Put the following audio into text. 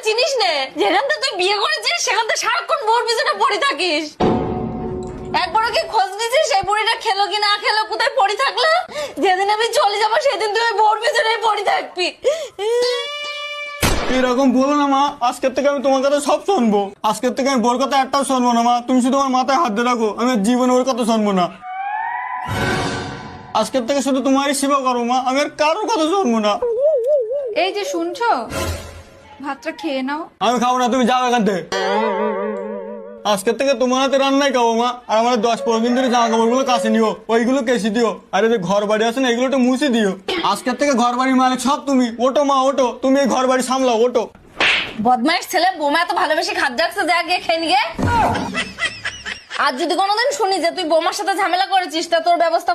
চিনিস নে, যেখান থেকে তুই বিয়ে করেছিস সেখান থেকে সারাক্ষণ বোর পিছনে পড়ে থাকিস। একবারও কি খোঁজ নিছিস সেই বুড়িটা খেলো কি না খেলো, কোথায় পড়ে থাকলো? যেদিন আমি চলে যাবো সেদিন তুই বোর পিছনে পড়ে থাকবি। এরকম বলো না মা, আজকের থেকে আমি তোমার কথা সব শুনবো। আজকের থেকে আমি বোর কথা একটাও শুনবো না মা। তুমি শুধু আমার মাথায় হাত দিয়ে রাখো, আমি জীবনে ওর কথা শুনবো না। আজকের থেকে শুধু তোমারই সেবা করো মা, আমি আর কারোর কথা শুনবো না। এই যে শুনছো, ভাতটা খেয়ে নাও। আমি খাবো না, তুমি যাও এখান থেকে। আজকের থেকে তোমার হাতে রান্নাই খাবো মা। আর আমার 10-15 দিন ধরে জামা কাপড় গুলো কাছে নিও, ওইগুলো কেসি দিও। আর এই যে ঘর বাড়ি আছে না, এগুলো একটু মুছে দিও। আজকের থেকে ঘর বাড়ির মালিক সব তুমি। ওটো মা ওটো, তুমি এই ঘর বাড়ি সামলাও, ওটো। বদমাইশ ছেলে, বোমা এত ভালোবেসে খাদ যাচ্ছে, যা গিয়ে খেয়ে নিয়ে। আর যদি কোনোদিন শুনি যে তুই বোমার সাথে ঝামেলা করেছিস, তা তোর ব্যবস্থা